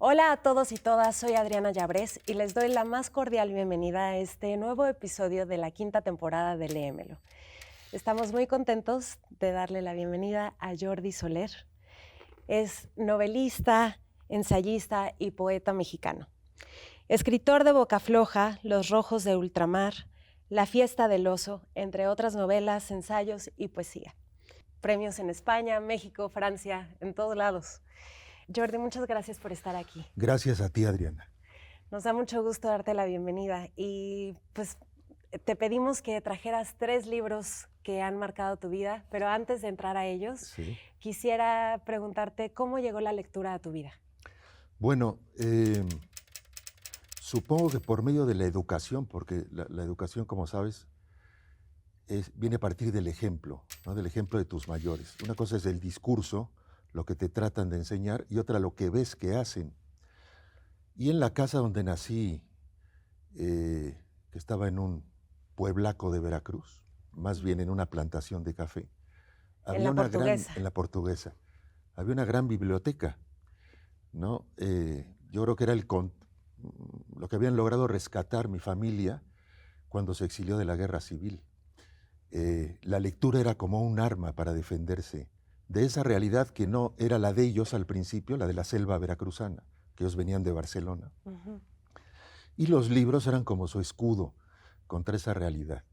Hola a todos y todas, soy Adriana Llabrés y les doy la más cordial bienvenida a este nuevo episodio de la quinta temporada de Léemelo. Estamos muy contentos de darle la bienvenida a Jordi Soler. Es novelista, ensayista y poeta mexicano. Escritor de Boca Floja, Los Rojos de Ultramar, La Fiesta del Oso, entre otras novelas, ensayos y poesía. Premios en España, México, Francia, en todos lados. Jordi, muchas gracias por estar aquí. Gracias a ti, Adriana. Nos da mucho gusto darte la bienvenida y pues te pedimos que trajeras 3 libros que han marcado tu vida, pero antes de entrar a ellos, Sí. quisiera preguntarte cómo llegó la lectura a tu vida. Bueno, supongo que por medio de la educación, porque la educación, como sabes, viene a partir del ejemplo, ¿no? Del ejemplo de tus mayores. Una cosa es el discurso, lo que te tratan de enseñar, y otra lo que ves que hacen. Y en la casa donde nací, que estaba en un pueblaco de Veracruz, más bien en una plantación de café, En la Portuguesa. en la Portuguesa, había una gran biblioteca, ¿no? Yo creo que era lo que habían logrado rescatar mi familia cuando se exilió de la guerra civil. La lectura era como un arma para defenderse de esa realidad que no era la de ellos al principio, la de la selva veracruzana, que ellos venían de Barcelona. Uh-huh. Y los libros eran como su escudo contra esa realidad.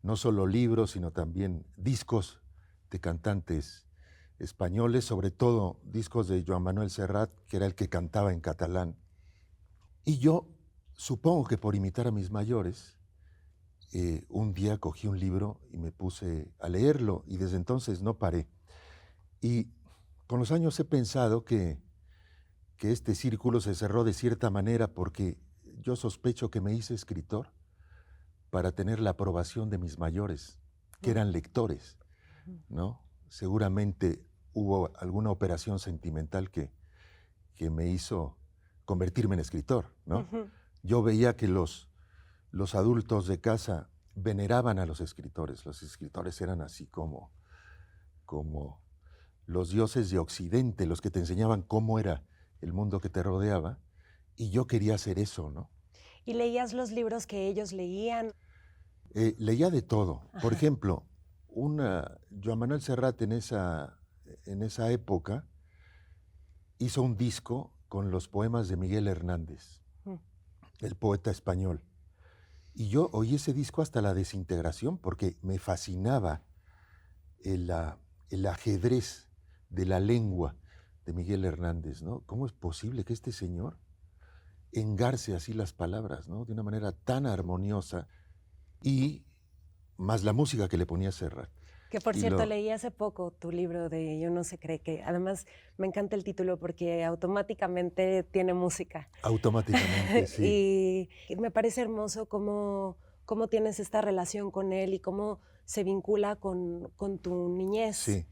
No solo libros, sino también discos de cantantes españoles, sobre todo discos de Joan Manuel Serrat, que era el que cantaba en catalán. Y yo, supongo que por imitar a mis mayores, un día cogí un libro y me puse a leerlo, y desde entonces no paré. Y con los años he pensado que este círculo se cerró de cierta manera porque yo sospecho que me hice escritor para tener la aprobación de mis mayores, que eran lectores, ¿no? Seguramente hubo alguna operación sentimental que me hizo convertirme en escritor, ¿no? Uh-huh. Yo veía que los adultos de casa veneraban a los escritores eran así como los dioses de Occidente, los que te enseñaban cómo era el mundo que te rodeaba, y yo quería hacer eso, ¿no? ¿Y leías los libros que ellos leían? Leía de todo. Ajá. Por ejemplo, Joan Manuel Serrat en esa época hizo un disco con los poemas de Miguel Hernández, el poeta español. Y yo oí ese disco hasta la desintegración porque me fascinaba el ajedrez de la lengua de Miguel Hernández, ¿no? ¿Cómo es posible que este señor engarce así las palabras, ¿no? De una manera tan armoniosa, y más la música que le ponía Serrat. Que por cierto, leí hace poco tu libro de Yo no se cree que, además me encanta el título porque automáticamente tiene música. Automáticamente, sí. Y me parece hermoso cómo tienes esta relación con él y cómo se vincula con tu niñez.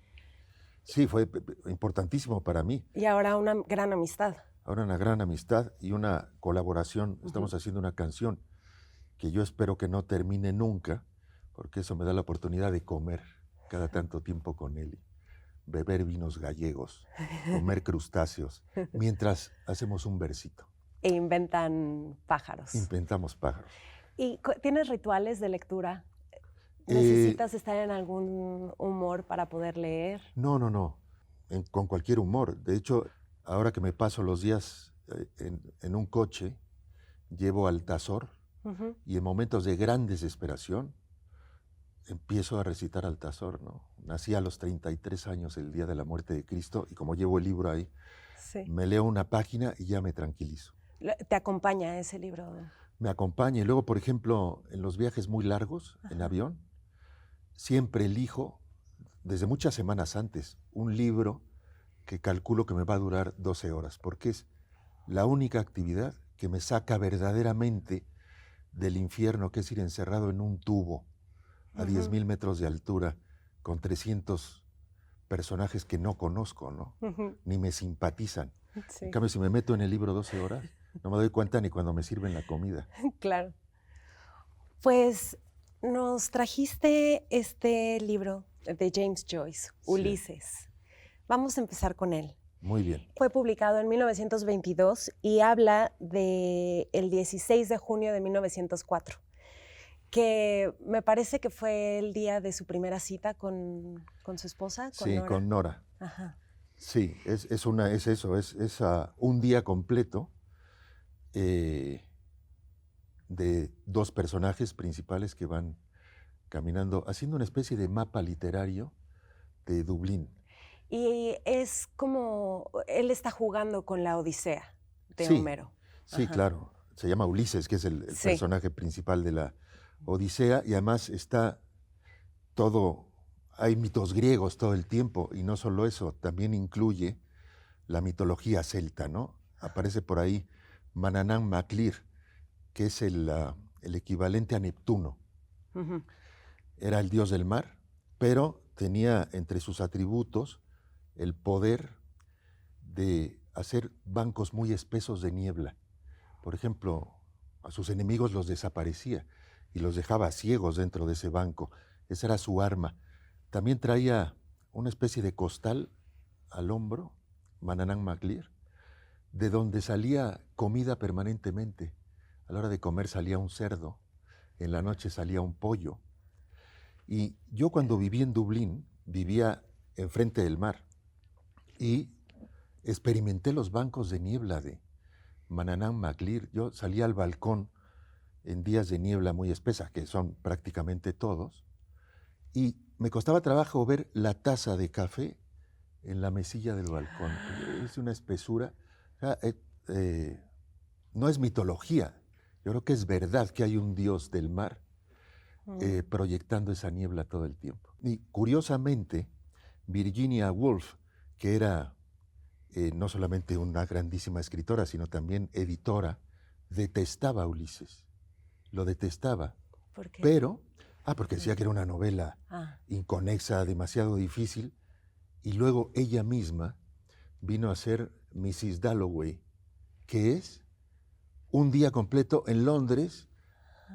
Sí, fue importantísimo para mí. Y ahora una gran amistad. Ahora una gran amistad y una colaboración. Estamos haciendo una canción que yo espero que no termine nunca, porque eso me da la oportunidad de comer cada tanto tiempo con él, beber vinos gallegos, comer crustáceos, mientras hacemos un versito. E inventan pájaros. Inventamos pájaros. ¿Y tienes rituales de lectura? ¿Necesitas estar en algún humor para poder leer? No. Con cualquier humor. De hecho, ahora que me paso los días en un coche, llevo Altazor, y en momentos de gran desesperación empiezo a recitar Altazor, ¿no? Nací a los 33 años, el día de la muerte de Cristo, y como llevo el libro ahí, me leo una página y ya me tranquilizo. ¿Te acompaña ese libro? Me acompaña. Y luego, por ejemplo, en los viajes muy largos, en avión, siempre elijo, desde muchas semanas antes, un libro que calculo que me va a durar 12 horas, porque es la única actividad que me saca verdaderamente del infierno, que es ir encerrado en un tubo a 10,000 metros de altura con 300 personajes que no conozco, ¿no? Ni me simpatizan. En cambio, si me meto en el libro 12 horas, no me doy cuenta ni cuando me sirven la comida. Claro. Pues nos trajiste este libro de James Joyce, Ulises. Vamos a empezar con él. Muy bien. Fue publicado en 1922 y habla del 16 de junio de 1904, que me parece que fue el día de su primera cita con su esposa, con Sí, Nora. con Nora. Ajá. Sí, es eso, es un día completo de dos personajes principales que van caminando, haciendo una especie de mapa literario de Dublín. Y es como él está jugando con la Odisea de Sí, Homero. sí, Ajá. claro. Se llama Ulises, que es el Sí. personaje principal de la Odisea, y además está todo, hay mitos griegos todo el tiempo, y no solo eso, también incluye la mitología celta, ¿no? Aparece por ahí Manannán Mac Lir, que es el equivalente a Neptuno. Ujú. Era el dios del mar, pero tenía entre sus atributos el poder de hacer bancos muy espesos de niebla. Por ejemplo, a sus enemigos los desaparecía y los dejaba ciegos dentro de ese banco. Esa era su arma. También traía una especie de costal al hombro, Manannán Mac Lir, de donde salía comida permanentemente. A la hora de comer salía un cerdo, en la noche salía un pollo. Y yo cuando viví en Dublín, vivía enfrente del mar y experimenté los bancos de niebla de Manannán Mac Lir. Yo salía al balcón en días de niebla muy espesa, que son prácticamente todos, y me costaba trabajo ver la taza de café en la mesilla del balcón. Es una espesura. O sea, no es mitología. Yo creo que es verdad que hay un dios del mar proyectando esa niebla todo el tiempo. Y curiosamente, Virginia Woolf, que era no solamente una grandísima escritora, sino también editora, detestaba a Ulises. Lo detestaba. ¿Por qué? Pero, porque decía que era una novela Ah. inconexa, demasiado difícil, y luego ella misma vino a ser Mrs. Dalloway, que es un día completo en Londres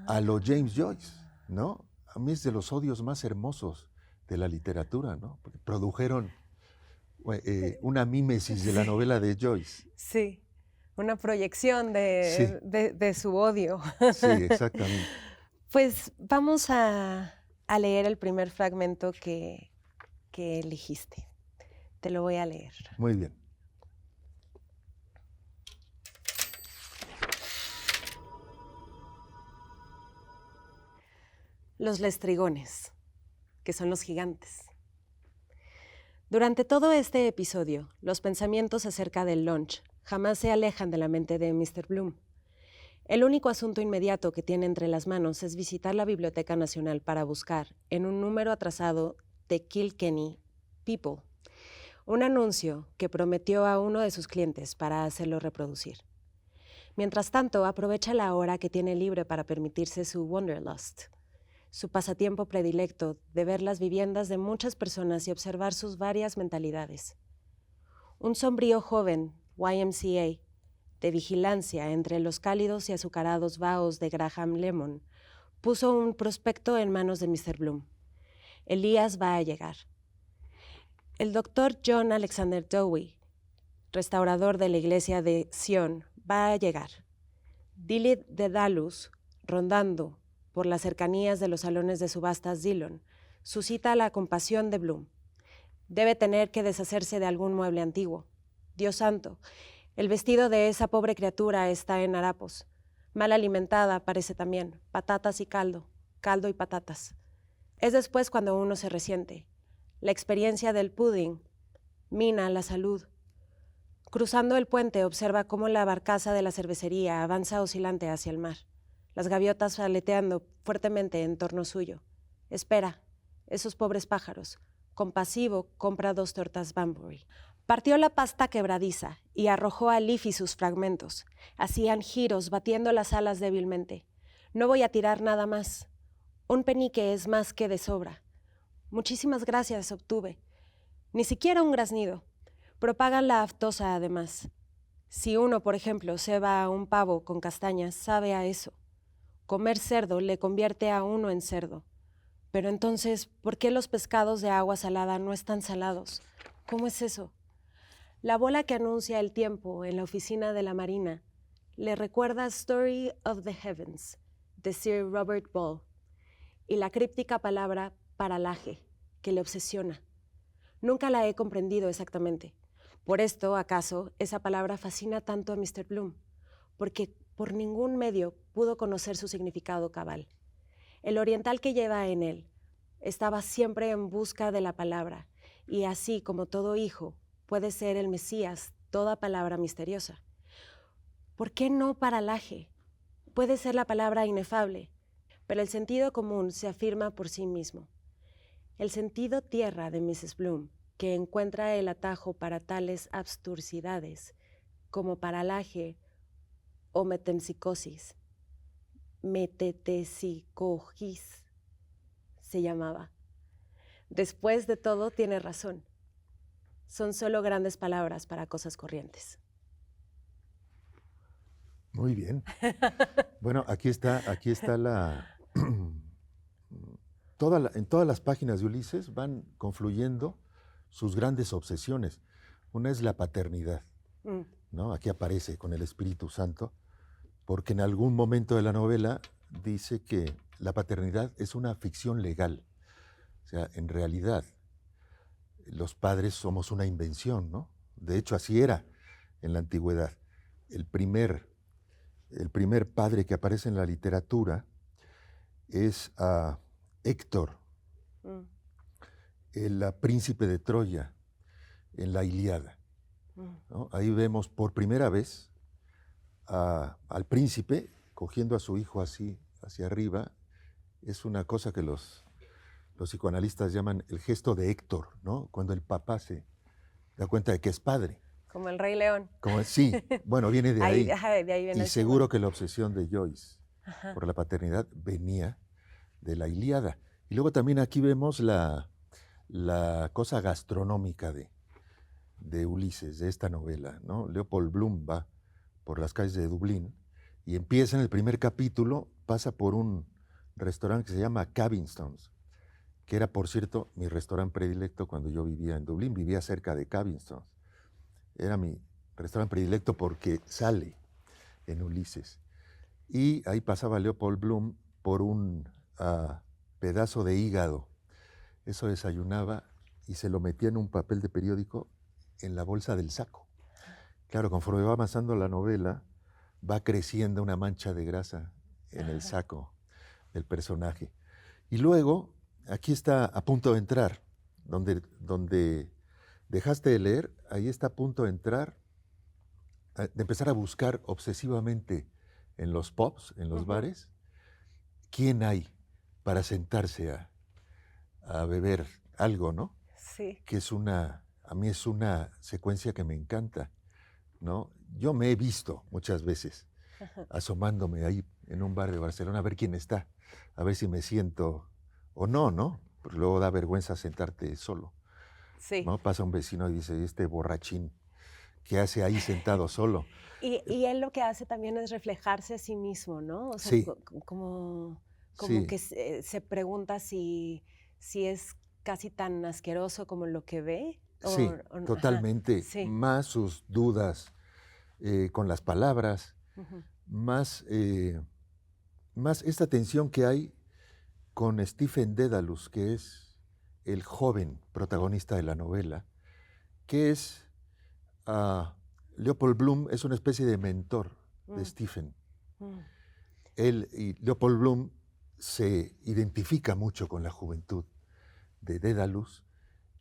a lo James Joyce, ¿no? A mí es de los odios más hermosos de la literatura, ¿no? Porque produjeron una mímesis de la novela de Joyce. Sí, una proyección Sí, de su odio. sí, exactamente. Pues vamos a leer el primer fragmento que elegiste. Te lo voy a leer. Muy bien. Los lestrigones, que son los gigantes. Durante todo este episodio, los pensamientos acerca del lunch jamás se alejan de la mente de Mr. Bloom. El único asunto inmediato que tiene entre las manos es visitar la Biblioteca Nacional para buscar, en un número atrasado de Kilkenny People, un anuncio que prometió a uno de sus clientes para hacerlo reproducir. Mientras tanto, aprovecha la hora que tiene libre para permitirse su Wanderlust, su pasatiempo predilecto de ver las viviendas de muchas personas y observar sus varias mentalidades. Un sombrío joven, YMCA, de vigilancia entre los cálidos y azucarados vaos de Graham Lemon, puso un prospecto en manos de Mr. Bloom. Elías va a llegar. El doctor John Alexander Dowie, restaurador de la iglesia de Sion, va a llegar. Dilith de Dalus, rondando por las cercanías de los salones de subastas Dillon, suscita la compasión de Bloom. Debe tener que deshacerse de algún mueble antiguo. Dios santo, el vestido de esa pobre criatura está en harapos. Mal alimentada parece también, patatas y caldo, caldo y patatas. Es después cuando uno se resiente. La experiencia del pudding mina la salud. Cruzando el puente observa cómo la barcaza de la cervecería avanza oscilante hacia el mar, las gaviotas aleteando fuertemente en torno suyo. Espera, esos pobres pájaros. Compasivo, compra 2 tortas Banbury. Partió la pasta quebradiza y arrojó a Leafy sus fragmentos. Hacían giros, batiendo las alas débilmente. No voy a tirar nada más. Un penique es más que de sobra. Muchísimas gracias, obtuve. Ni siquiera un graznido. Propagan la aftosa, además. Si uno, por ejemplo, ceba a un pavo con castañas, sabe a eso. Comer cerdo le convierte a uno en cerdo. Pero entonces, ¿por qué los pescados de agua salada no están salados? ¿Cómo es eso? La bola que anuncia el tiempo en la oficina de la Marina le recuerda Story of the Heavens, de Sir Robert Ball, y la críptica palabra paralaje, que le obsesiona. Nunca la he comprendido exactamente. Por esto, acaso, esa palabra fascina tanto a Mr. Bloom, porque por ningún medio pudo conocer su significado cabal. El oriental que lleva en él estaba siempre en busca de la palabra, y así como todo hijo, puede ser el Mesías, toda palabra misteriosa. ¿Por qué no paralaje? Puede ser la palabra inefable, pero el sentido común se afirma por sí mismo. El sentido tierra de Mrs. Bloom, que encuentra el atajo para tales absturcidades como paralaje o metempsicosis. Metetesicosis se llamaba. Después de todo, tiene razón. Son solo grandes palabras para cosas corrientes. Muy bien. Bueno, aquí está en todas las páginas de Ulises van confluyendo sus grandes obsesiones. Una es la paternidad, ¿no? Aquí aparece con el Espíritu Santo, porque en algún momento de la novela dice que la paternidad es una ficción legal. O sea, en realidad, los padres somos una invención, ¿no? De hecho, así era en la antigüedad. El primer padre que aparece en la literatura es Héctor, el príncipe de Troya, en la Ilíada, ¿no? Ahí vemos por primera vez al príncipe cogiendo a su hijo así, hacia arriba. Es una cosa que los psicoanalistas llaman el gesto de Héctor, ¿no? Cuando el papá se da cuenta de que es padre. Como el Rey León. Sí, bueno, viene de ahí. De ahí viene y seguro que la obsesión de Joyce por la paternidad venía de la Ilíada. Y luego también aquí vemos la cosa gastronómica de Ulises, de esta novela, ¿no? Leopold Bloom va por las calles de Dublín y empieza en el primer capítulo, pasa por un restaurante que se llama Cavinston's, que era, por cierto, mi restaurante predilecto cuando yo vivía en Dublín, vivía cerca de Cavinston's. Era mi restaurante predilecto porque sale en Ulises. Y ahí pasaba Leopold Bloom por un pedazo de hígado. Eso desayunaba y se lo metía en un papel de periódico en la bolsa del saco. Claro, conforme va avanzando la novela, va creciendo una mancha de grasa en el saco del personaje. Y luego, aquí está a punto de entrar, donde dejaste de leer, ahí está a punto de entrar, de empezar a buscar obsesivamente en los pubs, en los bares, quién hay para sentarse a beber algo, ¿no? Sí. Que a mí es una secuencia que me encanta, ¿no? Yo me he visto muchas veces asomándome ahí en un bar de Barcelona a ver quién está, a ver si me siento o no, ¿no? Porque luego da vergüenza sentarte solo. Sí. ¿No? Pasa un vecino y dice, este borrachín, ¿qué hace ahí sentado solo? Y él lo que hace también es reflejarse a sí mismo, ¿no? O sea, Sí. como Sí. que se pregunta si es casi tan asqueroso como lo que ve. Sí, totalmente. Sí. Más sus dudas con las palabras, más esta tensión que hay con Stephen Dedalus, que es el joven protagonista de la novela, que es Leopold Bloom, es una especie de mentor de Stephen. Él y Leopold Bloom se identifica mucho con la juventud de Dedalus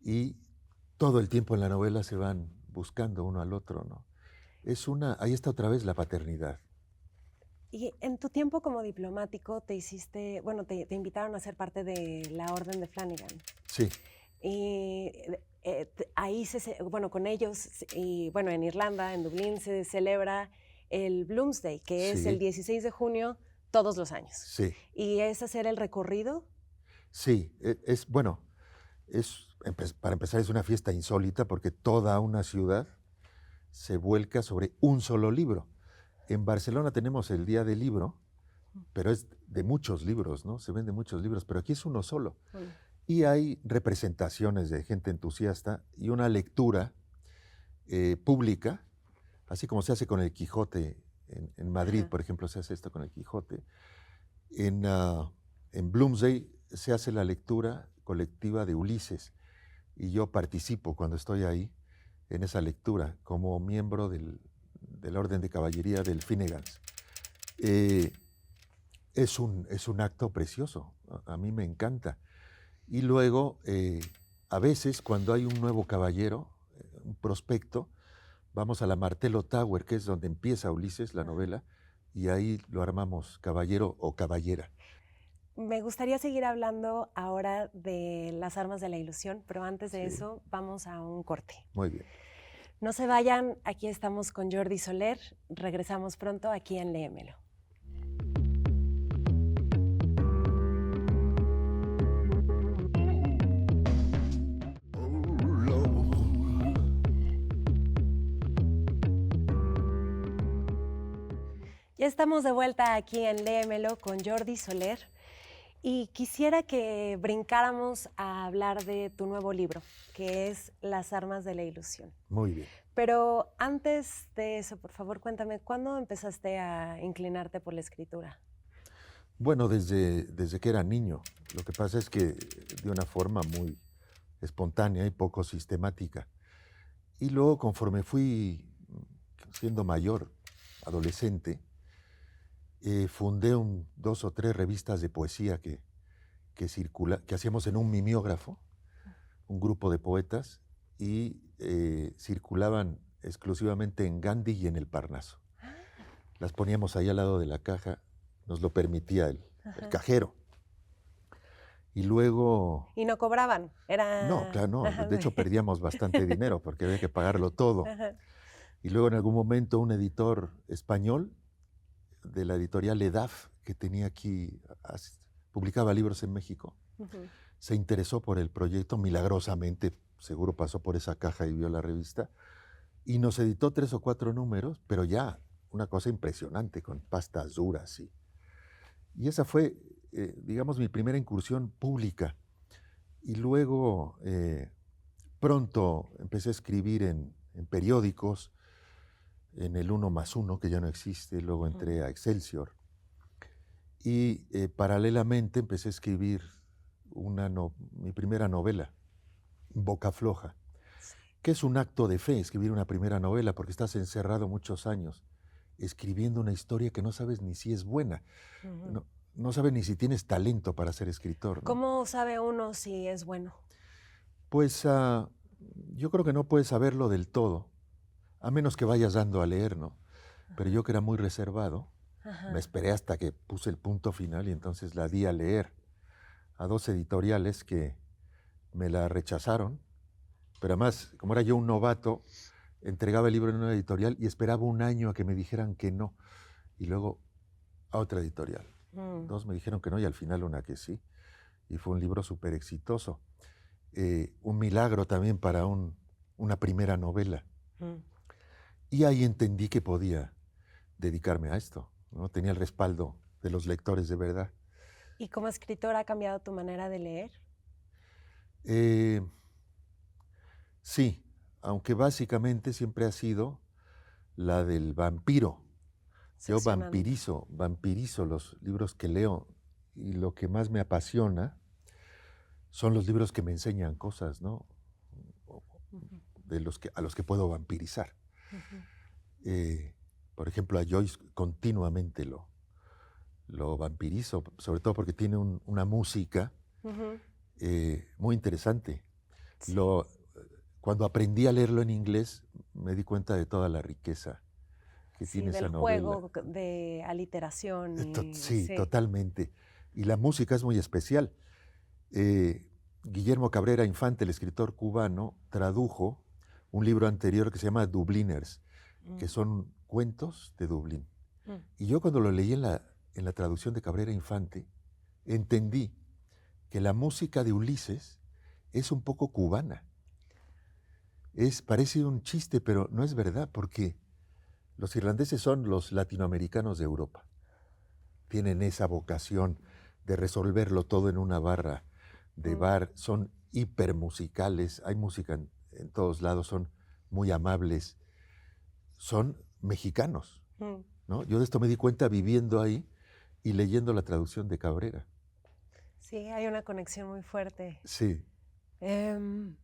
y todo el tiempo en la novela se van buscando uno al otro, ¿no? Ahí está otra vez la paternidad. Y en tu tiempo como diplomático te invitaron a ser parte de la Orden de Flanagan. Sí. Y ahí con ellos, y bueno, en Irlanda, en Dublín, se celebra el Bloomsday, que es el 16 de junio todos los años. Sí. ¿Y es hacer el recorrido? Sí, para empezar es una fiesta insólita porque toda una ciudad se vuelca sobre un solo libro. En Barcelona tenemos el Día del Libro, pero es de muchos libros, ¿no? Se venden muchos libros, pero aquí es uno solo. Y hay representaciones de gente entusiasta y una lectura pública, así como se hace con el Quijote en Madrid, por ejemplo, se hace esto con el Quijote. En Bloomsday se hace la lectura colectiva de Ulises y yo participo cuando estoy ahí en esa lectura como miembro del Orden de Caballería del Finnegans. Es un acto precioso, a mí me encanta. Y luego, a veces, cuando hay un nuevo caballero, un prospecto, vamos a la Martello Tower, que es donde empieza Ulises, la novela, y ahí lo armamos caballero o caballera. Me gustaría seguir hablando ahora de las armas de la ilusión, pero antes de eso vamos a un corte. Muy bien. No se vayan, aquí estamos con Jordi Soler, regresamos pronto aquí en Léemelo. Ya estamos de vuelta aquí en Léemelo con Jordi Soler y quisiera que brincáramos a hablar de tu nuevo libro, que es Las armas de la ilusión. Muy bien. Pero antes de eso, por favor, cuéntame, ¿cuándo empezaste a inclinarte por la escritura? Bueno, desde que era niño. Lo que pasa es que de una forma muy espontánea y poco sistemática. Y luego, conforme fui siendo mayor, adolescente, fundé 2 o 3 revistas de poesía que hacíamos en un mimeógrafo, un grupo de poetas, y circulaban exclusivamente en Gandhi y en el Parnaso. Las poníamos ahí al lado de la caja, nos lo permitía el cajero. Y luego... ¿Y no cobraban? No, claro, no. De hecho, perdíamos bastante dinero porque había que pagarlo todo. Y luego en algún momento un editor español de la editorial EDAF, que tenía aquí, publicaba libros en México, se interesó por el proyecto milagrosamente, seguro pasó por esa caja y vio la revista, y nos editó 3 o 4 números, pero ya una cosa impresionante, con pastas duras. Y esa fue, digamos, mi primera incursión pública. Y luego pronto empecé a escribir en periódicos, en el 1+1, que ya no existe, luego entré a Excelsior. Y paralelamente empecé a escribir mi primera novela, Boca Floja, que es un acto de fe, escribir una primera novela, porque estás encerrado muchos años escribiendo una historia que no sabes ni si es buena, no sabes ni si tienes talento para ser escritor, ¿no? ¿Cómo sabe uno si es bueno? Pues yo creo que no puedes saberlo del todo, a menos que vayas dando a leer, ¿no? Pero yo, que era muy reservado, me esperé hasta que puse el punto final y entonces la di a leer a 2 editoriales que me la rechazaron. Pero además, como era yo un novato, entregaba el libro en una editorial y esperaba un año a que me dijeran que no. Y luego a otra editorial. 2 me dijeron que no y al final una que sí. Y fue un libro súper exitoso. Un milagro también para una primera novela. Y ahí entendí que podía dedicarme a esto, ¿no? Tenía el respaldo de los lectores de verdad. ¿Y como escritor ha cambiado tu manera de leer? Sí, aunque básicamente siempre ha sido la del vampiro. Yo vampirizo los libros que leo, y lo que más me apasiona son los libros que me enseñan cosas, ¿no? A los que puedo vampirizar. Por ejemplo, a Joyce continuamente lo vampirizo, sobre todo porque tiene una música muy interesante. Sí. Cuando aprendí a leerlo en inglés, me di cuenta de toda la riqueza que tiene esa novela. Del juego de aliteración. Sí, totalmente. Y la música es muy especial. Guillermo Cabrera Infante, el escritor cubano, tradujo un libro anterior que se llama Dubliners, que son cuentos de Dublín. Y yo, cuando lo leí en la traducción de Cabrera Infante, entendí que la música de Ulises es un poco cubana. Parece un chiste, pero no es verdad, porque los irlandeses son los latinoamericanos de Europa. Tienen esa vocación de resolverlo todo en una barra de bar, son hipermusicales, hay música en todos lados, son muy amables, son mexicanos, Mm. ¿no? Yo de esto me di cuenta viviendo ahí y leyendo la traducción de Cabrera. Sí, hay una conexión muy fuerte. Sí, Em,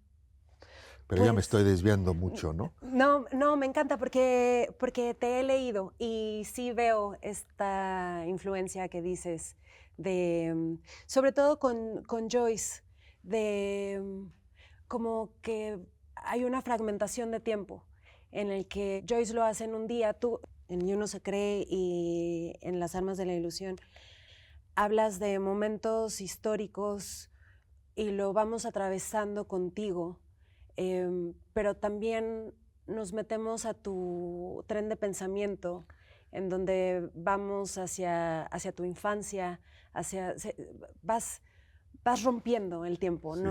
pero ya me estoy pues desviando mucho, ¿no? no, me encanta porque te he leído y sí veo esta influencia que dices sobre todo con Joyce, de como que hay una fragmentación de tiempo en el que Joyce lo hace en un día, tú en Yo no se cree y en Las armas de la ilusión hablas de momentos históricos y lo vamos atravesando contigo, pero también nos metemos a tu tren de pensamiento en donde vamos hacia tu infancia, vas, vas rompiendo el tiempo, Sí,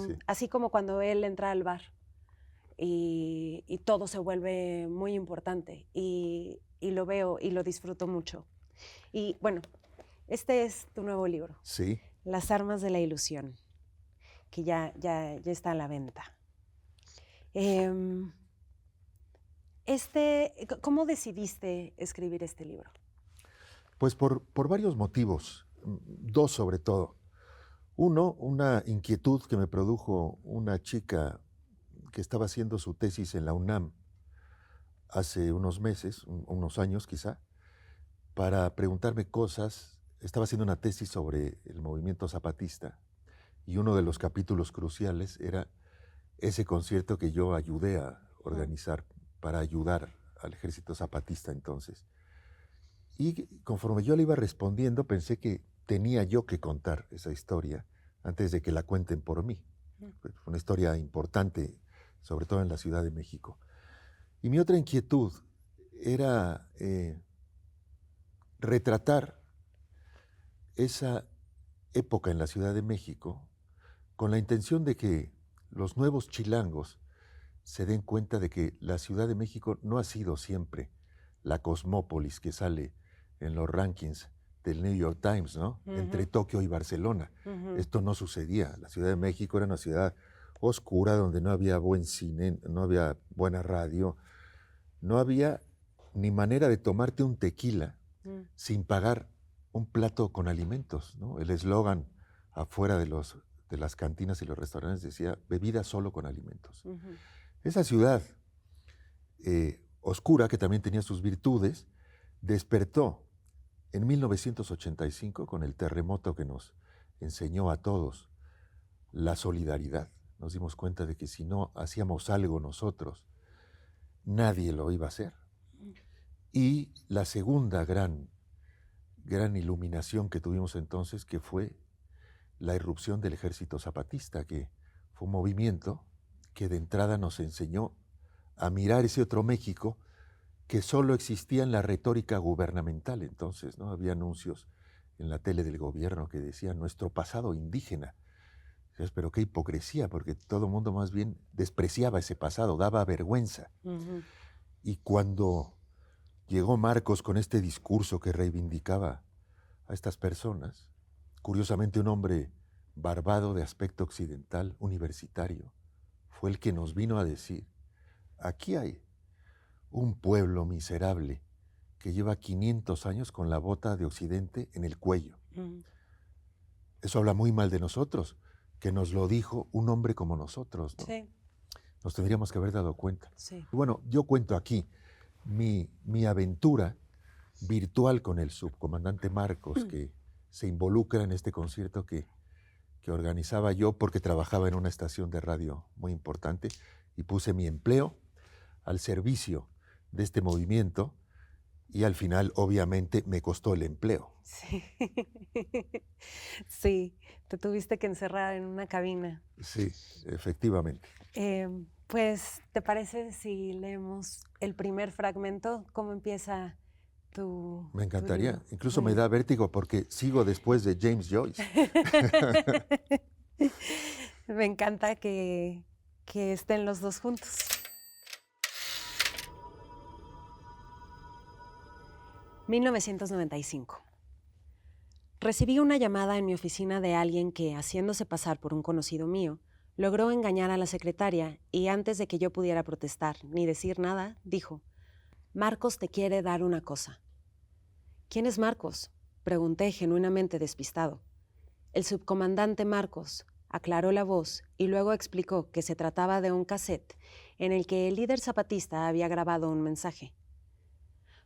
sí. así como cuando él entra al bar y todo se vuelve muy importante y lo veo y lo disfruto mucho. Y bueno, este es tu nuevo libro, Sí. Las armas de la ilusión, que ya está a la venta. ¿Cómo decidiste escribir este libro? Pues por varios motivos, dos sobre todo. Uno, una inquietud que me produjo una chica que estaba haciendo su tesis en la UNAM hace unos meses, unos años quizá, para preguntarme cosas. Estaba haciendo una tesis sobre el movimiento zapatista y uno de los capítulos cruciales era ese concierto que yo ayudé a organizar para ayudar al ejército zapatista entonces. Y conforme yo le iba respondiendo, pensé que tenía yo que contar esa historia antes de que la cuenten por mí. Fue una historia importante, sobre todo en la Ciudad de México. Y mi otra inquietud era retratar esa época en la Ciudad de México con la intención de que los nuevos chilangos se den cuenta de que la Ciudad de México no ha sido siempre la cosmópolis que sale en los rankings del New York Times, ¿no? Entre Tokio y Barcelona. Esto no sucedía. La Ciudad de México era una ciudad oscura donde no había buen cine, no había buena radio, no había ni manera de tomarte un tequila sin pagar un plato con alimentos, ¿no? El eslogan afuera de las cantinas y los restaurantes decía bebida solo con alimentos. Esa ciudad oscura, que también tenía sus virtudes, despertó en 1985 con el terremoto que nos enseñó a todos la solidaridad. Nos dimos cuenta de que si no hacíamos algo nosotros, nadie lo iba a hacer. Y la segunda gran iluminación que tuvimos entonces, que fue la irrupción del Ejército Zapatista, que fue un movimiento que de entrada nos enseñó a mirar ese otro México que solo existía en la retórica gubernamental. Entonces, ¿no? Había anuncios en la tele del gobierno que decían nuestro pasado indígena. Pero qué hipocresía, porque todo el mundo más bien despreciaba ese pasado, daba vergüenza. Y cuando llegó Marcos con este discurso que reivindicaba a estas personas, curiosamente un hombre barbado de aspecto occidental, universitario, fue el que nos vino a decir, aquí hay un pueblo miserable que lleva 500 años con la bota de Occidente en el cuello. Eso habla muy mal de nosotros, que nos lo dijo un hombre como nosotros, ¿no? Sí. Nos tendríamos que haber dado cuenta. Sí. Bueno, yo cuento aquí mi aventura virtual con el subcomandante Marcos, que se involucra en este concierto que organizaba yo porque trabajaba en una estación de radio muy importante y puse mi empleo al servicio de este movimiento y al final obviamente me costó el empleo. Sí. Sí, te tuviste que encerrar en una cabina. Sí, efectivamente. Pues, ¿te parece si leemos el primer fragmento? ¿Cómo empieza Me encantaría. libro? Incluso me da vértigo porque sigo después de James Joyce. Me encanta que estén los dos juntos. «1995. Recibí una llamada en mi oficina de alguien que, haciéndose pasar por un conocido mío, Logró engañar a la secretaria y antes de que yo pudiera protestar ni decir nada, dijo: «Marcos te quiere dar una cosa». «¿Quién es Marcos?», pregunté genuinamente despistado. «El subcomandante Marcos», aclaró la voz y luego explicó que se trataba de un cassette en el que el líder zapatista había grabado un mensaje.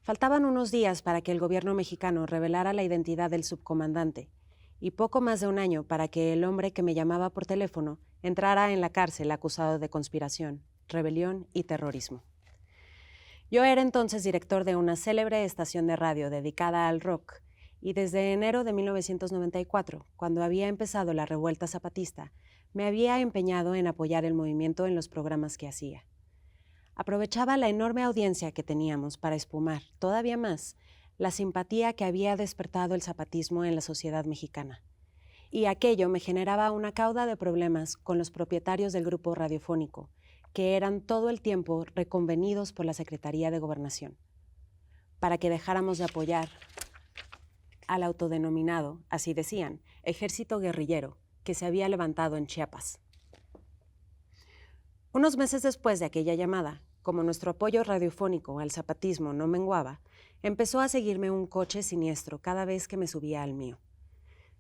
Faltaban unos días para que el gobierno mexicano revelara la identidad del subcomandante y poco más de un año para que el hombre que me llamaba por teléfono entrara en la cárcel acusado de conspiración, rebelión y terrorismo. Yo era entonces director de una célebre estación de radio dedicada al rock y desde enero de 1994, cuando había empezado la revuelta zapatista, me había empeñado en apoyar el movimiento en los programas que hacía. Aprovechaba la enorme audiencia que teníamos para espumar todavía más la simpatía que había despertado el zapatismo en la sociedad mexicana. Y aquello me generaba una cauda de problemas con los propietarios del grupo radiofónico, que eran todo el tiempo reconvenidos por la Secretaría de Gobernación, para que dejáramos de apoyar al autodenominado, así decían, ejército guerrillero que se había levantado en Chiapas. Unos meses después de aquella llamada, como nuestro apoyo radiofónico al zapatismo no menguaba, empezó a seguirme un coche siniestro cada vez que me subía al mío.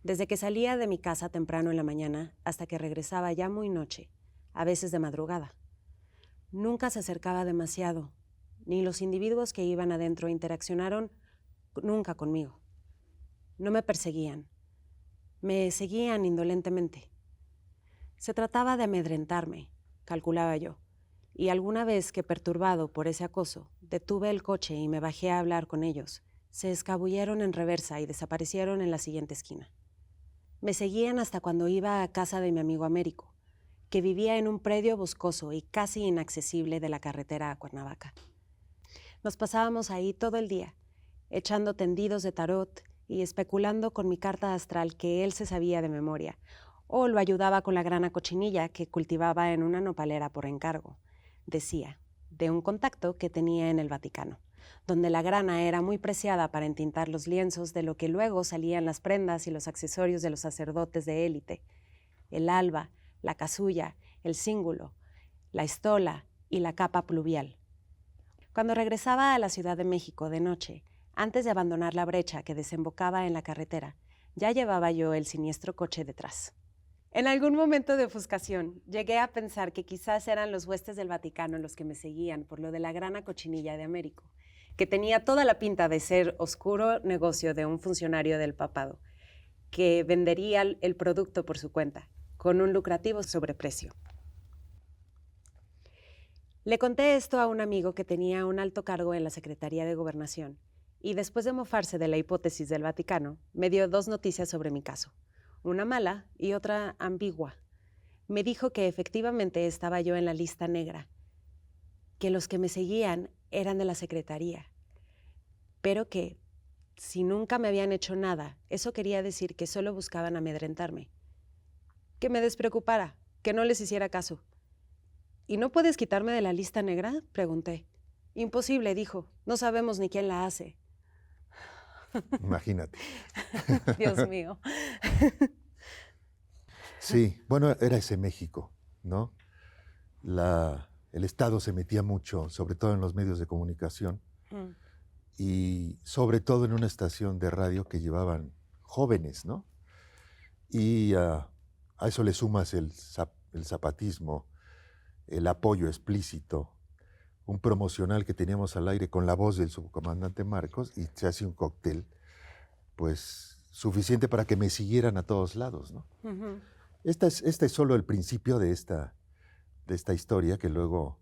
Desde que salía de mi casa temprano en la mañana hasta que regresaba ya muy noche, a veces de madrugada. Nunca se acercaba demasiado, ni los individuos que iban adentro interaccionaron nunca conmigo. No me perseguían, me seguían indolentemente. Se trataba de amedrentarme, calculaba yo, y alguna vez que, perturbado por ese acoso, detuve el coche y me bajé a hablar con ellos, se escabulleron en reversa y desaparecieron en la siguiente esquina. Me seguían hasta cuando iba a casa de mi amigo Américo, que vivía en un predio boscoso y casi inaccesible de la carretera a Cuernavaca. Nos pasábamos ahí todo el día, echando tendidos de tarot y especulando con mi carta astral que él se sabía de memoria, o lo ayudaba con la grana cochinilla que cultivaba en una nopalera por encargo, decía, de un contacto que tenía en el Vaticano, donde la grana era muy preciada para entintar los lienzos de lo que luego salían las prendas y los accesorios de los sacerdotes de élite, el alba, la casulla, el cíngulo, la estola y la capa pluvial. Cuando regresaba a la Ciudad de México de noche, antes de abandonar la brecha que desembocaba en la carretera, ya llevaba yo el siniestro coche detrás. En algún momento de ofuscación, llegué a pensar que quizás eran los huestes del Vaticano los que me seguían por lo de la grana cochinilla de Américo, que tenía toda la pinta de ser oscuro negocio de un funcionario del papado, que vendería el producto por su cuenta, con un lucrativo sobreprecio. Le conté esto a un amigo que tenía un alto cargo en la Secretaría de Gobernación, y después de mofarse de la hipótesis del Vaticano, me dio dos noticias sobre mi caso, una mala y otra ambigua. Me dijo que efectivamente estaba yo en la lista negra, que los que me seguían eran de la Secretaría, pero que, si nunca me habían hecho nada, eso quería decir que solo buscaban amedrentarme. Que me despreocupara, que no les hiciera caso. ¿Y no puedes quitarme de la lista negra?, pregunté. Imposible, dijo, no sabemos ni quién la hace. Imagínate. Dios mío. Sí, bueno, era ese México, ¿no? El Estado se metía mucho, sobre todo en los medios de comunicación, y sobre todo en una estación de radio que llevaban jóvenes, ¿no? Y a eso le sumas el zapatismo, el apoyo explícito, un promocional que teníamos al aire con la voz del subcomandante Marcos, y se hace un cóctel, pues, suficiente para que me siguieran a todos lados, ¿no? Uh-huh. Este es solo el principio de esta historia, que luego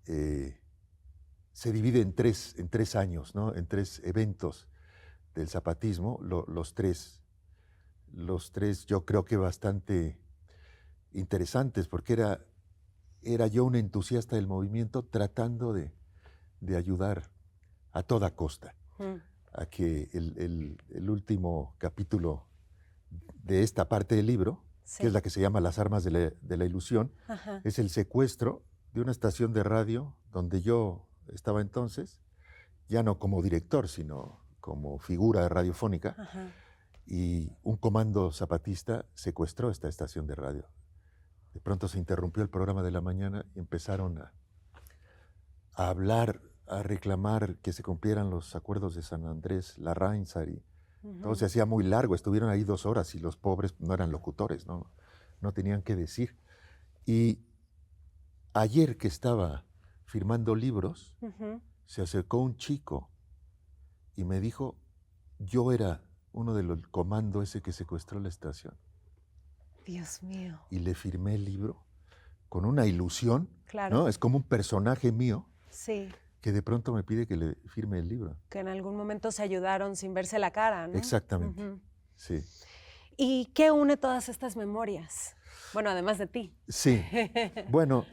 se divide en tres años, ¿no? En tres eventos del zapatismo, los tres yo creo que bastante interesantes, porque era yo un entusiasta del movimiento tratando de ayudar a toda costa a que el último capítulo de esta parte del libro, sí, que es la que se llama Las armas de la ilusión, ajá, es el secuestro de una estación de radio donde yo estaba entonces, ya no como director, sino como figura radiofónica, ajá, y un comando zapatista secuestró esta estación de radio. De pronto se interrumpió el programa de la mañana y empezaron a hablar, a reclamar que se cumplieran los acuerdos de San Andrés, Larrainzar, y todo se hacía muy largo. Estuvieron ahí 2 horas y los pobres no eran locutores, no tenían qué decir. Y ayer que estaba firmando libros, se acercó un chico y me dijo, yo era uno del comando ese que secuestró la estación. Dios mío. Y le firmé el libro con una ilusión, Claro. ¿no? Es como un personaje mío. Sí. Que de pronto me pide que le firme el libro. Que en algún momento se ayudaron sin verse la cara, ¿no? Exactamente, sí. ¿Y qué une todas estas memorias? Bueno, además de ti. Sí, bueno,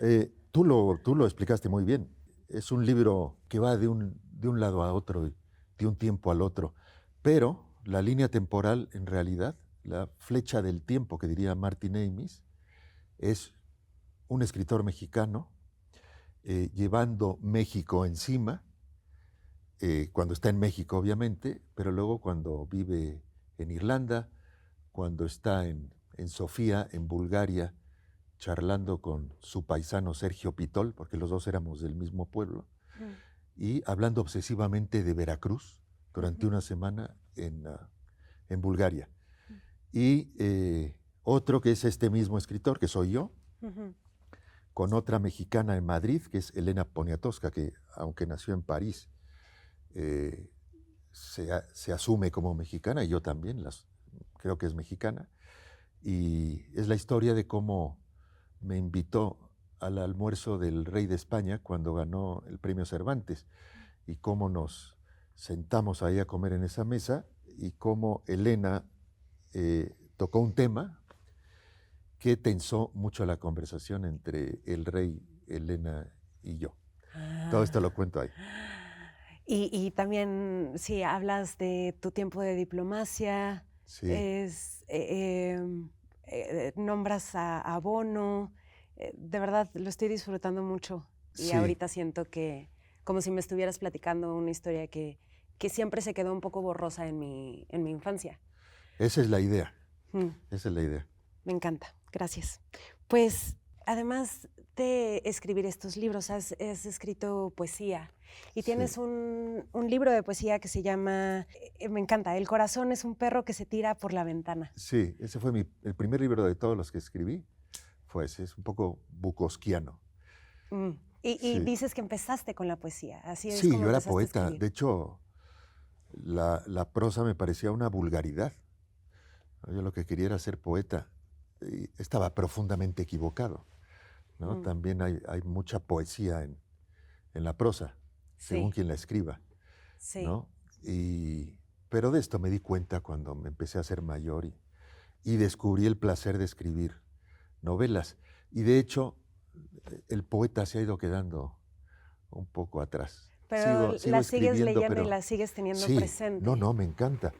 tú lo explicaste muy bien. Es un libro que va de un lado a otro, de un tiempo al otro, pero la línea temporal, en realidad, la flecha del tiempo, que diría Martin Amis, es un escritor mexicano llevando México encima, cuando está en México, obviamente, pero luego cuando vive en Irlanda, cuando está en Sofía, en Bulgaria, charlando con su paisano Sergio Pitol, porque los dos éramos del mismo pueblo, y hablando obsesivamente de Veracruz durante una semana en Bulgaria. Y otro que es este mismo escritor, que soy yo, con otra mexicana en Madrid, que es Elena Poniatowska, que aunque nació en París, se asume como mexicana, y yo también creo que es mexicana. Y es la historia de cómo me invitó al almuerzo del rey de España cuando ganó el premio Cervantes, y cómo nos sentamos ahí a comer en esa mesa, y cómo Elena tocó un tema que tensó mucho la conversación entre el rey, Elena y yo. Todo esto lo cuento ahí. Y también, sí, hablas de tu tiempo de diplomacia, Sí. Nombras a Bono, de verdad lo estoy disfrutando mucho. Y Sí. ahorita siento que, como si me estuvieras platicando una historia que siempre se quedó un poco borrosa en mi infancia. Esa es la idea. Esa es la idea. Me encanta, gracias. Pues además de escribir estos libros, has escrito poesía y tienes Sí. un libro de poesía que se llama, me encanta, El corazón es un perro que se tira por la ventana. Sí, ese fue el primer libro de todos los que escribí. Fue ese, es un poco bukowskiano. Y Sí. dices que empezaste con la poesía, así es Sí, como yo era empezaste a poeta. escribir. De hecho, la prosa me parecía una vulgaridad. Yo lo que quería era ser poeta. Y estaba profundamente equivocado, ¿no? También hay mucha poesía en la prosa, según Sí. quien la escriba, Sí. ¿no? Pero de esto me di cuenta cuando me empecé a hacer mayor y descubrí el placer de escribir novelas. Y de hecho, el poeta se ha ido quedando un poco atrás. Pero Sigo la sigues escribiendo, leyendo pero y la sigues teniendo sí, presente. no, me encanta.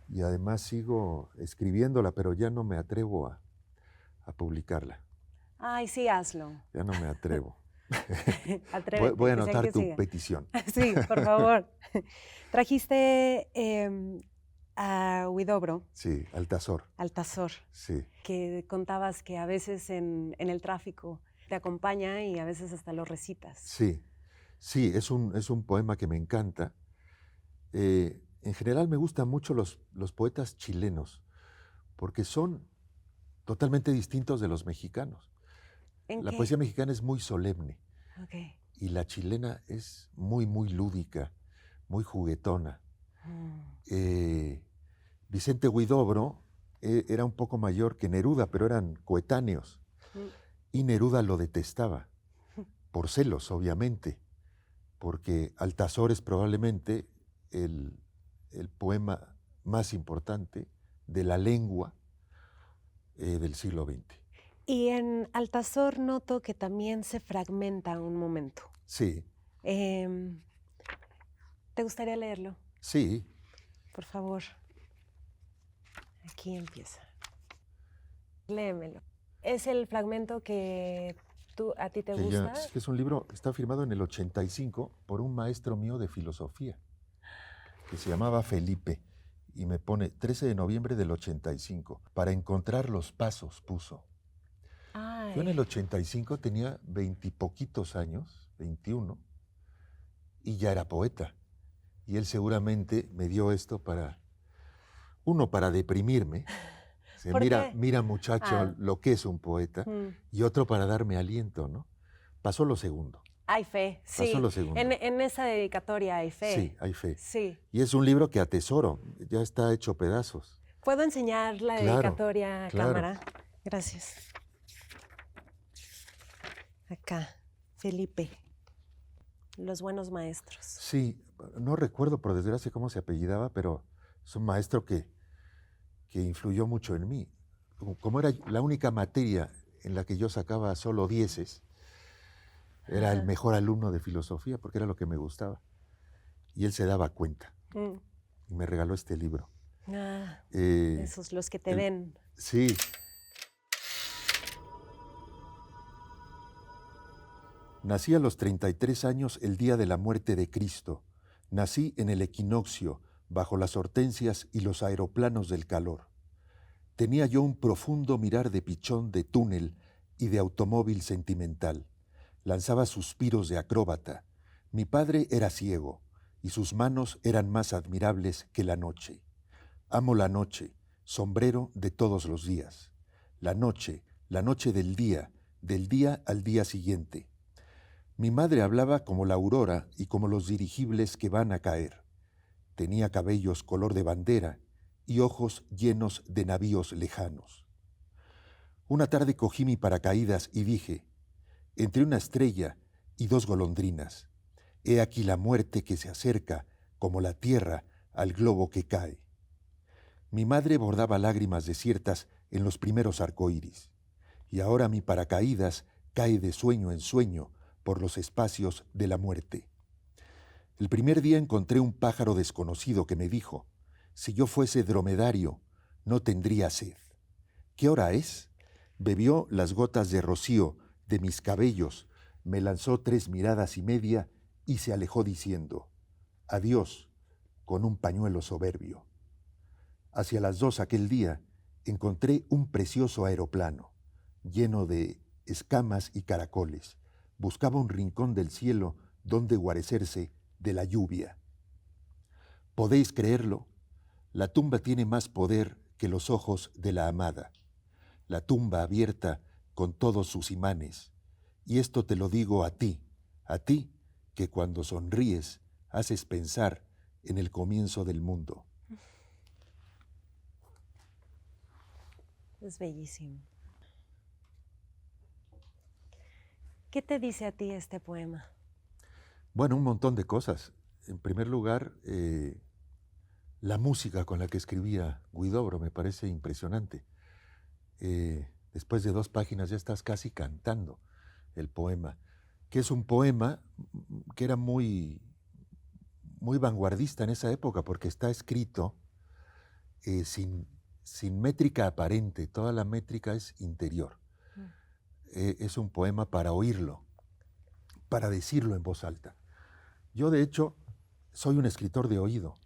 Y además sigo escribiéndola, pero ya no me atrevo a publicarla. Ay, sí, hazlo. Ya no me atrevo. Atrévete. Voy a que sean anotar que tu sigan. petición. Sí, por favor. Trajiste a Huidobro, Sí, Altazor. Sí, que contabas que a veces en el tráfico te acompaña y a veces hasta lo recitas. sí, es un poema que me encanta. En general me gustan mucho los poetas chilenos, porque son totalmente distintos de los mexicanos. ¿En La qué? poesía mexicana es muy solemne Ok. y la chilena es muy, muy lúdica, muy juguetona. Vicente Huidobro era un poco mayor que Neruda, pero eran coetáneos. Y Neruda lo detestaba, por celos, obviamente, porque Altazor es probablemente el poema más importante de la lengua del siglo XX. Y en Altazor noto que también se fragmenta un momento. Sí, ¿Te gustaría leerlo? sí. Por favor. Aquí empieza. Léemelo. ¿Es el fragmento que a ti te gusta? Es un libro, está firmado en el 85 por un maestro mío de filosofía, que se llamaba Felipe, y me pone 13 de noviembre del 85. Para encontrar los pasos, puso. Yo en el 85 tenía 20 y poquitos años, 21, y ya era poeta. Y él seguramente me dio esto para deprimirme. O sea, ¿Por qué? mira muchacho, lo que es un poeta, Mm. y otro para darme aliento, ¿no? Pasó lo segundo. Hay fe, Pasó sí. lo segundo. En esa dedicatoria hay fe. Sí, hay fe. Sí. Y es un libro que atesoro, ya está hecho pedazos. ¿Puedo enseñar la Claro, dedicatoria a claro. cámara? Gracias. Acá, Felipe. Los buenos maestros. Sí, no recuerdo por desgracia cómo se apellidaba, pero es un maestro que influyó mucho en mí. Como era la única materia en la que yo sacaba solo dieces, era el mejor alumno de filosofía porque era lo que me gustaba. Y él se daba cuenta y me regaló este libro. Esos, los que te ven. Sí. Nací a los 33 años el día de la muerte de Cristo. Nací en el equinoccio, bajo las hortensias y los aeroplanos del calor. Tenía yo un profundo mirar de pichón de túnel y de automóvil sentimental. Lanzaba suspiros de acróbata. Mi padre era ciego y sus manos eran más admirables que la noche. Amo la noche, sombrero de todos los días. La noche del día al día siguiente. Mi madre hablaba como la aurora y como los dirigibles que van a caer. Tenía cabellos color de bandera y ojos llenos de navíos lejanos. Una tarde cogí mi paracaídas y dije, entre una estrella y dos golondrinas, he aquí la muerte que se acerca como la tierra al globo que cae. Mi madre bordaba lágrimas desiertas en los primeros arcoíris, y ahora mi paracaídas cae de sueño en sueño por los espacios de la muerte. El primer día encontré un pájaro desconocido que me dijo, si yo fuese dromedario, no tendría sed. ¿Qué hora es? Bebió las gotas de rocío de mis cabellos, me lanzó 3 miradas y media y se alejó diciendo, adiós, con un pañuelo soberbio. Hacia las 2 aquel día encontré un precioso aeroplano, lleno de escamas y caracoles. Buscaba un rincón del cielo donde guarecerse de la lluvia. ¿Podéis creerlo? La tumba tiene más poder que los ojos de la amada. La tumba abierta con todos sus imanes. Y esto te lo digo a ti que cuando sonríes haces pensar en el comienzo del mundo. Es bellísimo. ¿Qué te dice a ti este poema? Bueno, un montón de cosas. En primer lugar, la música con la que escribía Huidobro me parece impresionante. Después de 2 páginas ya estás casi cantando el poema, que es un poema que era muy, muy vanguardista en esa época, porque está escrito sin métrica aparente, toda la métrica es interior. Es un poema para oírlo, para decirlo en voz alta. Yo, de hecho, soy un escritor de oído.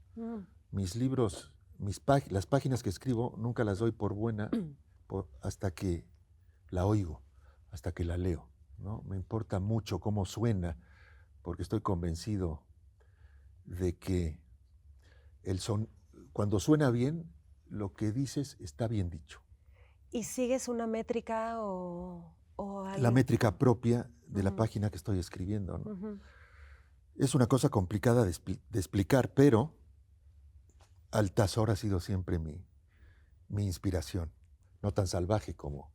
Mis libros, las páginas que escribo, nunca las doy por buena hasta que la oigo, hasta que la leo, ¿no? Me importa mucho cómo suena, porque estoy convencido de que cuando suena bien, lo que dices está bien dicho. ¿Y sigues una métrica o algo? La métrica propia de la página que estoy escribiendo, ¿no? Es una cosa complicada de explicar, pero Altazor ha sido siempre mi inspiración. No tan salvaje como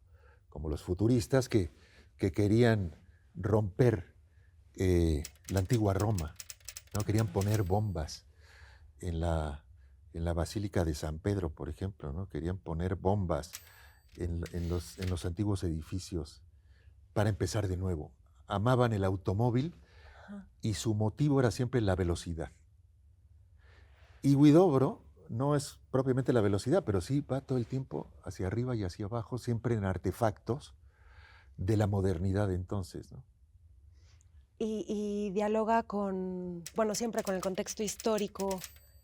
los futuristas que querían romper la antigua Roma, ¿no? Querían poner bombas en la Basílica de San Pedro, por ejemplo, ¿no? Querían poner bombas en los antiguos edificios para empezar de nuevo. Amaban el automóvil y su motivo era siempre la velocidad. Y Huidobro no es propiamente la velocidad, pero sí va todo el tiempo hacia arriba y hacia abajo, siempre en artefactos de la modernidad entonces, ¿no? Y dialoga siempre con el contexto histórico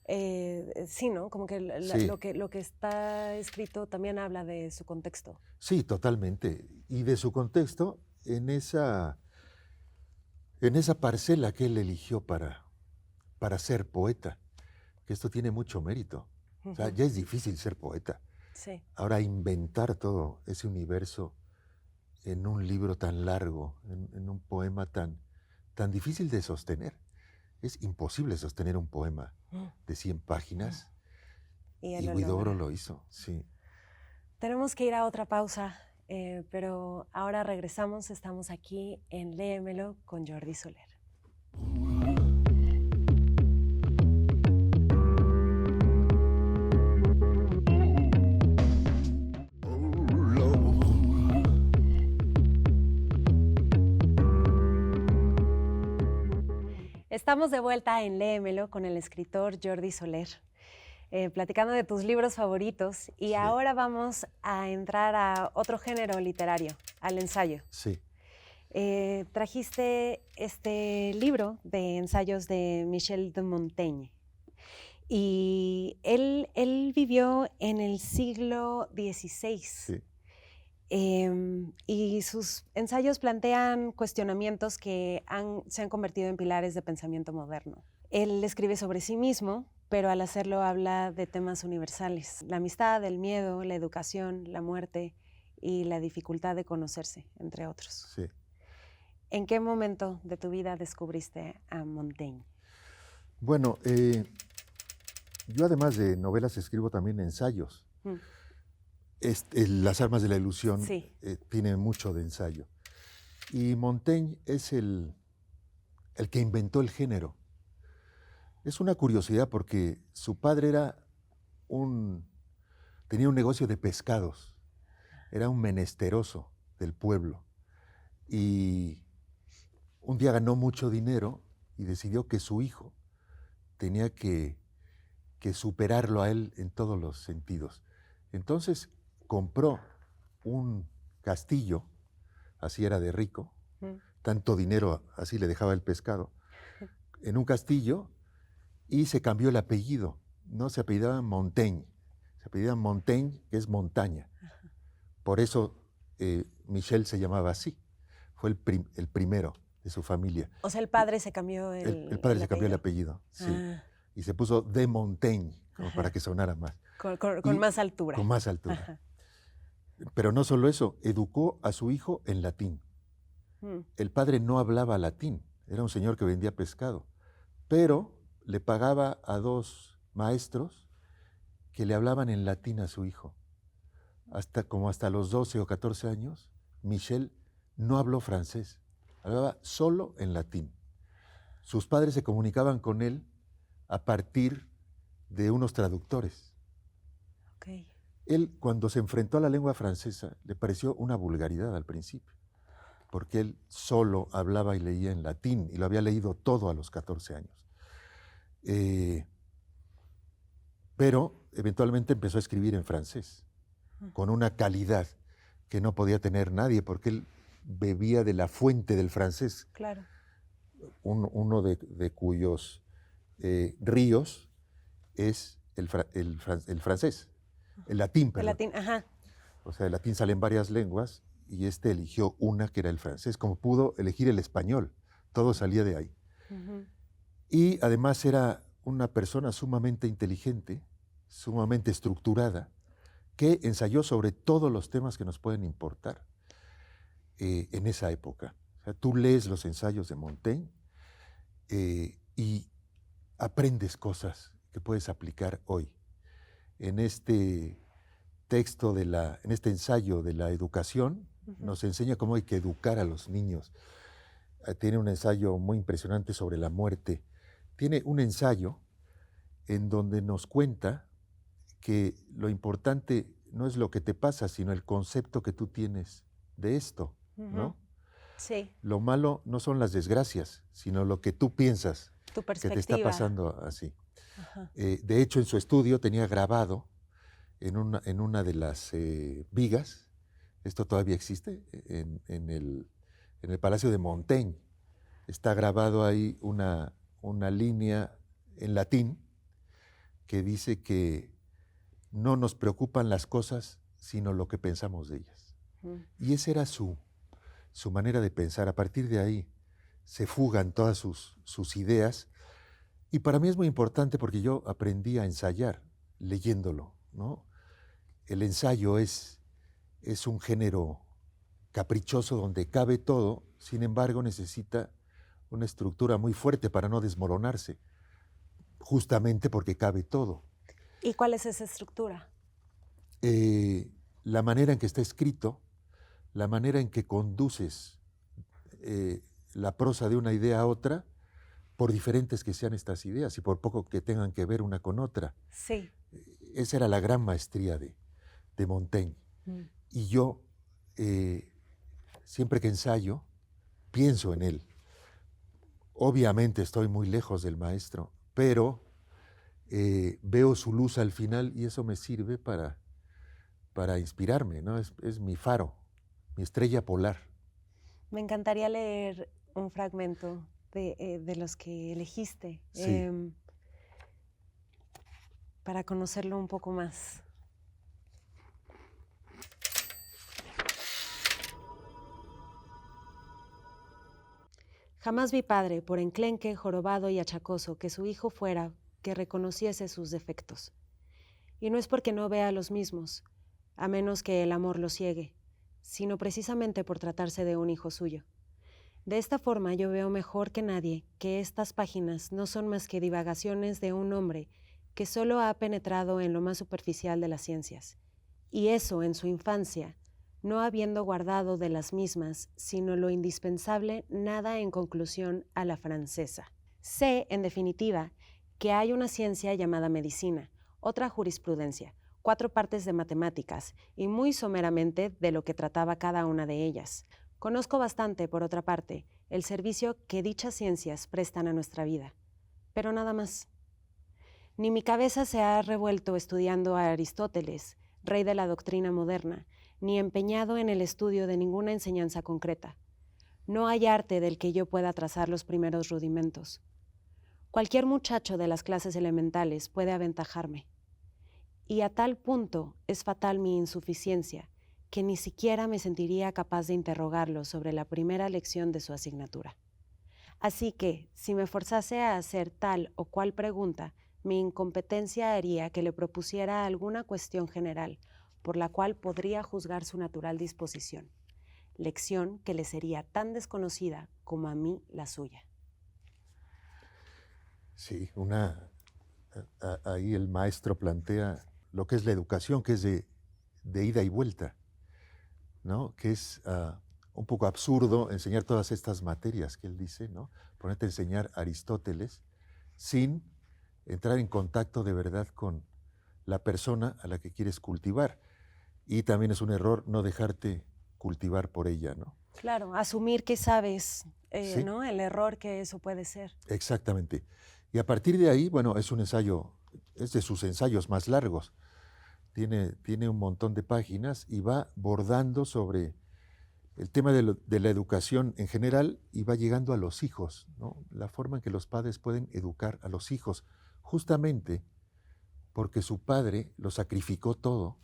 Sí, ¿no? Como que Sí. lo que está escrito también habla de su contexto. Sí, totalmente. Y de su contexto, en esa parcela que él eligió para ser poeta, que esto tiene mucho mérito. O sea, Ujú. ya es difícil ser poeta. Sí. Ahora inventar todo ese universo en un libro tan largo, en un poema tan difícil de sostener. Es imposible sostener un poema Mm. de 100 páginas Y él y lo Huidobro logra. lo hizo, sí. Tenemos que ir a otra pausa, pero ahora regresamos. Estamos aquí en Léemelo con Jordi Soler. Estamos de vuelta en Léemelo con el escritor Jordi Soler, platicando de tus libros favoritos, y Sí, ahora vamos a entrar a otro género literario, al ensayo. sí, Trajiste este libro de ensayos de Michel de Montaigne, y él vivió en el siglo XVI. sí, Y sus ensayos plantean cuestionamientos que se han convertido en pilares de pensamiento moderno. Él escribe sobre sí mismo, pero al hacerlo habla de temas universales: la amistad, el miedo, la educación, la muerte y la dificultad de conocerse, entre otros. sí. ¿En qué momento de tu vida descubriste a Montaigne? Bueno, yo además de novelas escribo también ensayos. Mm, Las armas de la ilusión Sí. tiene mucho de ensayo. Y Montaigne es el que inventó el género. Es una curiosidad porque su padre tenía un negocio de pescados, era un menesteroso del pueblo. Y un día ganó mucho dinero y decidió que su hijo tenía que superarlo a él en todos los sentidos. Entonces compró un castillo, así era de rico, Mm. tanto dinero así le dejaba el pescado, en un castillo, y se cambió el apellido. No se apellidaba Montaigne, se apellidaba Montaigne, que es montaña. Por eso Michel se llamaba así. Fue el primero de su familia. O sea, el padre se cambió El padre el se cambió el apellido. apellido, sí. Ah, Y se puso de Montaigne, como para ajá. que sonara más. Con Y más altura. con más altura. Ajá. Pero no solo eso, educó a su hijo en latín. Mm. El padre no hablaba latín, era un señor que vendía pescado, pero le pagaba a dos maestros que le hablaban en latín a su hijo. Hasta los 12 o 14 años, Michel no habló francés, hablaba solo en latín. Sus padres se comunicaban con él a partir de unos traductores. Ok. Él, cuando se enfrentó a la lengua francesa, le pareció una vulgaridad al principio, porque él solo hablaba y leía en latín, y lo había leído todo a los 14 años. Pero eventualmente empezó a escribir en francés, con una calidad que no podía tener nadie, porque él bebía de la fuente del francés, Claro. uno de cuyos ríos es el francés, el latín, El perdón. latín, ajá. O sea, el latín sale en varias lenguas y este eligió una que era el francés, como pudo elegir el español. Todo salía de ahí. Ujú. Y además era una persona sumamente inteligente, sumamente estructurada, que ensayó sobre todos los temas que nos pueden importar en esa época. O sea, tú lees los ensayos de Montaigne y aprendes cosas que puedes aplicar hoy. En este texto en este ensayo de la educación, nos enseña cómo hay que educar a los niños. Tiene un ensayo muy impresionante sobre la muerte. Tiene un ensayo en donde nos cuenta que lo importante no es lo que te pasa, sino el concepto que tú tienes de esto, ¿no? Sí, Lo malo no son las desgracias, sino lo que tú piensas tu que te está perspectiva. pasando así. Ajá. De hecho, en su estudio tenía grabado en una de las vigas, esto todavía existe, en el Palacio de Montaigne, está grabado ahí una línea en latín que dice que no nos preocupan las cosas, sino lo que pensamos de ellas. Y esa era su manera de pensar. A partir de ahí se fugan todas sus ideas. Y para mí es muy importante porque yo aprendí a ensayar leyéndolo, ¿no? El ensayo es un género caprichoso donde cabe todo, sin embargo necesita una estructura muy fuerte para no desmoronarse, justamente porque cabe todo. ¿Y cuál es esa estructura? La manera en que está escrito, la manera en que conduces la prosa de una idea a otra, por diferentes que sean estas ideas y por poco que tengan que ver una con otra. Sí. Esa era la gran maestría de Montaigne. Y yo, siempre que ensayo, pienso en él. Obviamente estoy muy lejos del maestro, pero veo su luz al final y eso me sirve para inspirarme, ¿no? Es mi faro, mi estrella polar. Me encantaría leer un fragmento de los que elegiste, Sí. para conocerlo un poco más. Jamás vi padre, por enclenque, jorobado y achacoso, que su hijo fuera, que reconociese sus defectos. Y no es porque no vea los mismos, a menos que el amor lo ciegue, sino precisamente por tratarse de un hijo suyo. De esta forma yo veo mejor que nadie que estas páginas no son más que divagaciones de un hombre que solo ha penetrado en lo más superficial de las ciencias, y eso en su infancia, no habiendo guardado de las mismas, sino lo indispensable, nada en conclusión a la francesa. Sé, en definitiva, que hay una ciencia llamada medicina, otra jurisprudencia, 4 partes de matemáticas, y muy someramente de lo que trataba cada una de ellas. Conozco bastante, por otra parte, el servicio que dichas ciencias prestan a nuestra vida, pero nada más. Ni mi cabeza se ha revuelto estudiando a Aristóteles, rey de la doctrina moderna, ni empeñado en el estudio de ninguna enseñanza concreta. No hay arte del que yo pueda trazar los primeros rudimentos. Cualquier muchacho de las clases elementales puede aventajarme. Y a tal punto es fatal mi insuficiencia, que ni siquiera me sentiría capaz de interrogarlo sobre la primera lección de su asignatura. Así que, si me forzase a hacer tal o cual pregunta, mi incompetencia haría que le propusiera alguna cuestión general, por la cual podría juzgar su natural disposición, lección que le sería tan desconocida como a mí la suya. Sí, ahí el maestro plantea lo que es la educación, que es de ida y vuelta, ¿no? Que es un poco absurdo enseñar todas estas materias que él dice, ¿no? Ponerte a enseñar Aristóteles sin entrar en contacto de verdad con la persona a la que quieres cultivar. Y también es un error no dejarte cultivar por ella, ¿no? Claro, asumir que sabes, ¿Sí? ¿no? El error que eso puede ser. Exactamente. Y a partir de ahí, bueno, es un ensayo, es de sus ensayos más largos. Tiene un montón de páginas y va bordando sobre el tema de la educación en general y va llegando a los hijos, ¿no? La forma en que los padres pueden educar a los hijos, justamente porque su padre lo sacrificó todo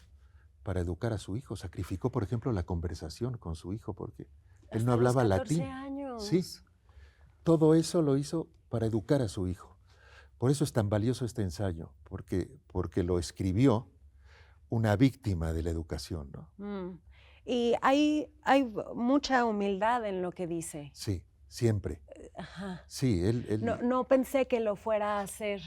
para educar a su hijo. Sacrificó, por ejemplo, la conversación con su hijo porque él no hablaba latín. Hasta los 14 años. Sí, todo eso lo hizo para educar a su hijo. Por eso es tan valioso este ensayo, porque lo escribió una víctima de la educación, ¿no? Y hay mucha humildad en lo que dice. Sí, siempre. Ajá. Sí, él No pensé que lo fuera a hacer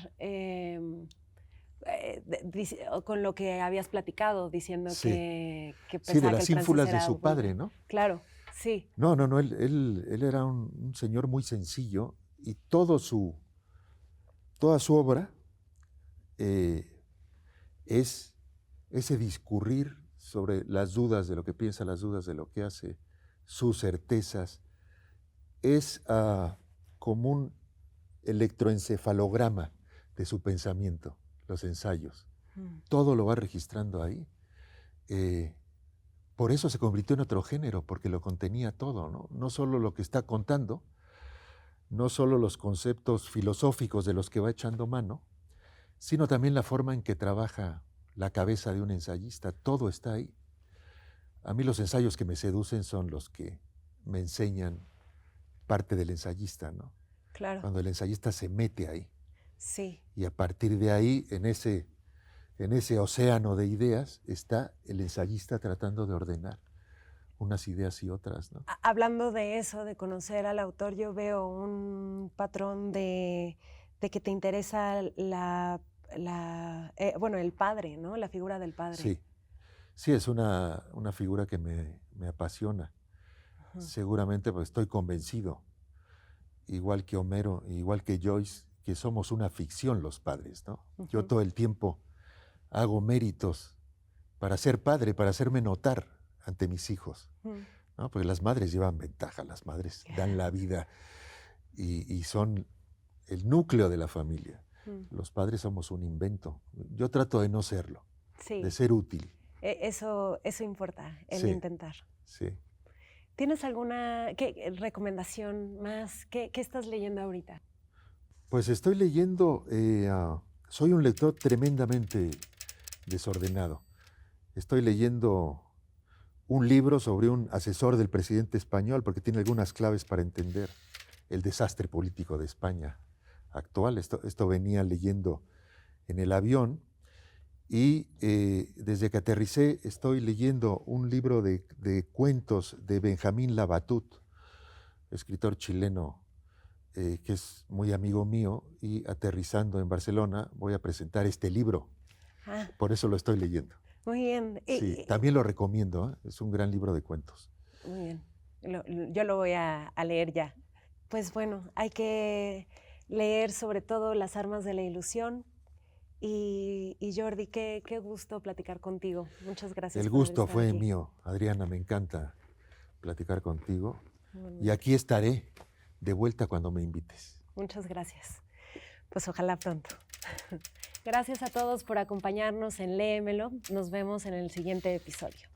con lo que habías platicado, diciendo Sí. que Sí, de pensaba que las el ínfulas francés de era su padre, ¿no? Claro, sí. No, él era un señor muy sencillo y toda su obra es ese discurrir sobre las dudas de lo que piensa, las dudas de lo que hace, sus certezas. Es como un electroencefalograma de su pensamiento, los ensayos. Todo lo va registrando ahí. Por eso se convirtió en otro género, porque lo contenía todo, ¿no? No solo lo que está contando, no solo los conceptos filosóficos de los que va echando mano, sino también la forma en que trabaja la cabeza de un ensayista. Todo está ahí. A mí los ensayos que me seducen son los que me enseñan parte del ensayista, ¿no? Claro. Cuando el ensayista se mete ahí. Sí. Y a partir de ahí, en ese océano de ideas, está el ensayista tratando de ordenar unas ideas y otras, ¿no? Hablando de eso, de conocer al autor, yo veo un patrón de que te interesa el padre, ¿no? La figura del padre. Sí, sí, es una figura que me apasiona. Ujú. Seguramente pues, estoy convencido, igual que Homero, igual que Joyce, que somos una ficción los padres, ¿no? Ujú. Yo todo el tiempo hago méritos para ser padre, para hacerme notar ante mis hijos, ¿no? Porque las madres llevan ventaja, las madres dan la vida y son el núcleo de la familia. Los padres somos un invento. Yo trato de no serlo, Sí. de ser útil. Eso importa, el Sí. intentar. Sí. ¿Tienes alguna recomendación más? ¿Qué estás leyendo ahorita? Pues estoy leyendo, soy un lector tremendamente desordenado. Estoy leyendo un libro sobre un asesor del presidente español, porque tiene algunas claves para entender el desastre político de España actual. Esto venía leyendo en el avión y desde que aterricé estoy leyendo un libro de cuentos de Benjamín Labatut, escritor chileno que es muy amigo mío, y aterrizando en Barcelona voy a presentar este libro. Por eso lo estoy leyendo. Muy bien. Sí, también lo recomiendo, ¿eh? Es un gran libro de cuentos. Muy bien. Yo lo voy a leer ya. Pues bueno, hay que leer sobre todo Las armas de la ilusión. Y Jordi, qué gusto platicar contigo. Muchas gracias. El gusto fue mío, Adriana, me encanta platicar contigo. Y aquí estaré de vuelta cuando me invites. Muchas gracias. Pues ojalá pronto. Gracias a todos por acompañarnos en Léemelo. Nos vemos en el siguiente episodio.